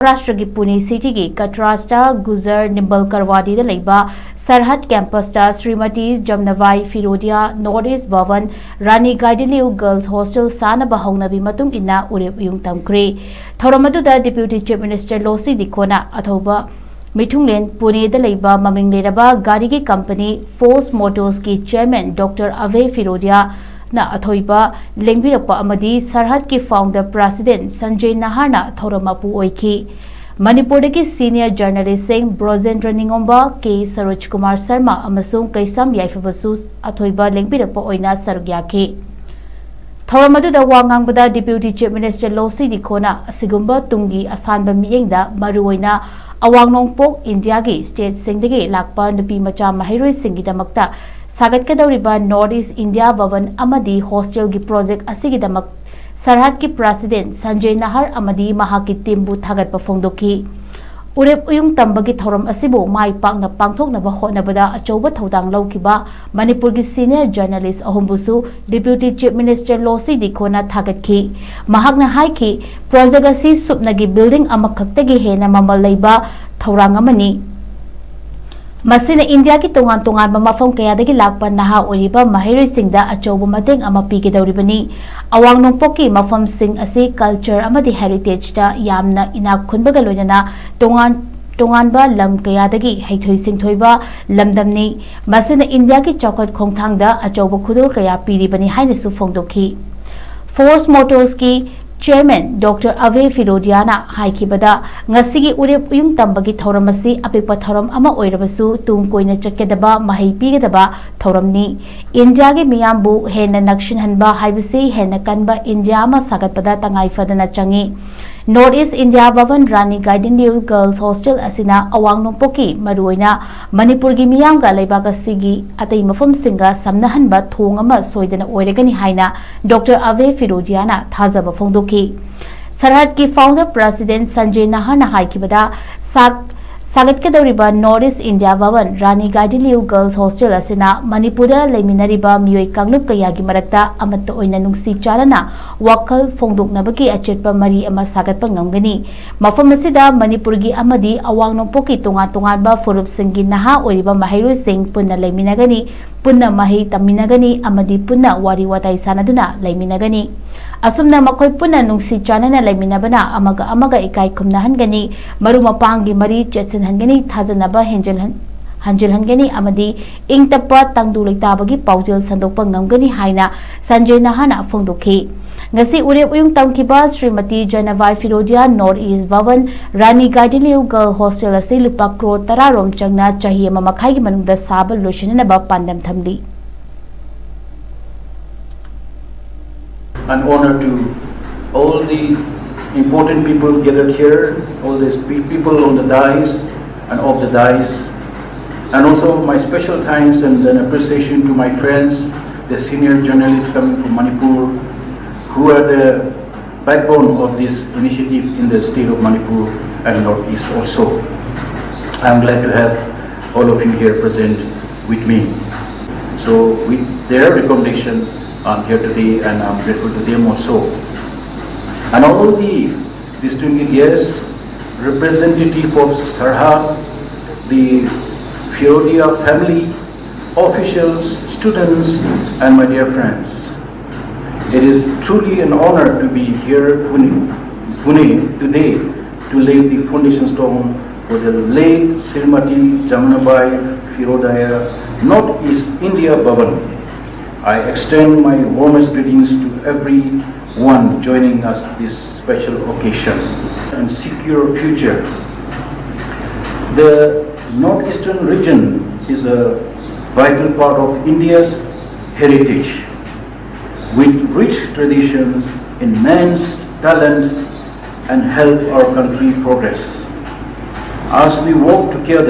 Maharashtra की Pune city की Katraj गुजर-निम्बलकरवादी LEIBA सरहद campus Shrimati Jamnabai Firodia north East Bhavan Rani गाइडिनलिउ girls hostel शानबा हौनाबी मतुंग इन्ना UREP-UYUNG तमखरे थौरम अदुदा डिप्यूटी चीफ मिनिस्टर लोशी दिखोना अथौबा मिठुंगलेन पुणे LEIBA ममिंग लेरबा गाड़ी की कंपनी फोर्स मोटर्स की चेयरमैन डॉक्टर अभय फिरोडिया ना अथोइबा लेंबिरप अमदी सरहद की फाउंडर प्रेसिडेंट संजय नाहर ना थौरमपु ओइखी मणिपुर की सीनियर जर्नलिस्ट सिंह ब्रोजेंद्र निंगोंबा के सरोज कुमार शर्मा अमसुंग कैसम याइफबसु अथोइबा लेंबिरप ओइना सरुक याखी थौरम अदुदा वा ngangbada deputy chief minister Losii दिखोना असिगुंबा तुंगी असानबा मियेंगदा मरुओइना अवांग नोंगपोक इंडिया की स्टेट सिंगदगी लाकपा नुपी मचा महिरोइ सिंगीदमक्ता सागतकदौरिबा नॉर्थ ईस्ट इंडिया भवन अमदी हॉस्टेल की प्रोजेक्ट असिगीदमक सरहद की प्रेसिडेंट संजय नाहर अमदी महाकी टीमबु थागतपा फोंदोखी UREP-UYUNG तंबगी थौरम असिबु माई पाकना पांगथोकनबा होटनबदा अचौबा थौदांग लौकिबा मणिपुर की सीनियर जर्नलिस्ट अहुमबुसु डिप्यूटी चीफ मिनिस्टर लोशी दिखोना थागतखी महाकना हाइखी प्रोजेक्ट असि सुपनगी बिल्डिंग अमखक्तगी हेना ममल लैबा थौरांग अमनी मसीन इंडिया की तोंगान तोंगान मफम कयादगी लाकपा नहा ओरिबा महिरोइसिंगदा अचौबा मतेंग अमा पीगेदौरिबनी अवांग नोंगपोक की मफम सिंग असि कल्चर अमदी हेरिटेजदा यामना इनाक खुनबगा लोइनना तोंगानबा लम कयादगी हैथोइ सिंथोइबा लमदमनी मसीन इंडिया की चौखट खोंगथांगदा अचौबा खुदोल कया पीरिबनी हाइनसु फोंदोखी फोर्स मोटर्स की chairman doctor Abhay फिरोडिया हाइखिबदा ngasi UREP-UYUNG तंबगी थौरम असि अपिकपा थौरम अमा ओइरबसु तुंग कोइना चटकेदबा महै पीगदबा थौरमनी इंडिया के मियामबु हेना नक्शनहनबा हाइबसे हेना कनबा इंडिया मा सागतपदा तंगाई फदना चंगी north East India Bhavan Rani गाइडिनलिउ girls hostel असिना अवांग नोंगपोकी मरुओइना मणिपुर की मियामगा लेबाक असिगी अतै मफम सिंगा समनहनबा थोंग अमा सोइदना ओइरगनी हाइना डॉक्टर अभय फिरोडियाना थाजबा फोंदोकी सरहद की फाउंडर प्रेसिडेंट संजय नाहर हाइखिबदा सागतकदौरिबा North East India Bhavan Rani गाइडिनलिउ girls hostel असिना मणिपुर लेमिनरिबा मियोय कांगलुप कयागी मरक्ता अमत्त ओइना नुंगसी चालना वाखल फोंदोकनबगी अचेतपा मरी अमा सागतपा ngamgani मफम असिदा मणिपुर की अमदी अवांग नोंगपोकी तोंगा तोंगानबा फुरुप सिंगी नहा ओरिबा महिरोइ सिंग पुन्ना लेमिनगनी पुन्ना मही तमिनगनी अमदी पुन्ना वारी वाताई सानदुना लेमिनगनी असुमना मखोय पुन्ना नुंगसी चानना लेमिनबना अमगा अमगा इकाई खुमनाहनगनी मरु मपांगी मरी चेतसनहनगनी थाजनबा हंजलहनगनी अमदी इंगतप्पा तंगदु लेताबगी पाउजल संदोकपा ngamgani हाइना संजय नाहरना फोंदोखी ngasi UREP-UYUNG तमखिबा Shrimati Jamnabai Firodia North East Bhavan Rani गाइडिनलिउ girl hostel असे लुपा करोड़ 10 रोम चंगना चाही अमा मखाई की मनुंगदा साब लोशननबा पांदम थमली An honor to all the important people gathered here, all these people on the dais and off the dais, and also my special thanks and an appreciation to my friends, the senior journalists coming from Manipur, who are the backbone of this initiative in the state of Manipur and Northeast also. I am glad to have all of you here present with me. So with their recommendation, I'm here today and I'm grateful to them also. And all the distinguished guests, representative of SARHAD, the FIRODIA family, officials, students, and my dear friends. It is truly an honor to be here in Pune today to lay the foundation stone for the late Srimati JAMNABAI FIRODIA North East India Bhavan. I extend my warmest greetings to everyone joining us this special occasion and secure future. The northeastern region is a vital part of India's heritage with rich traditions, immense talent and help our country progress. As we work together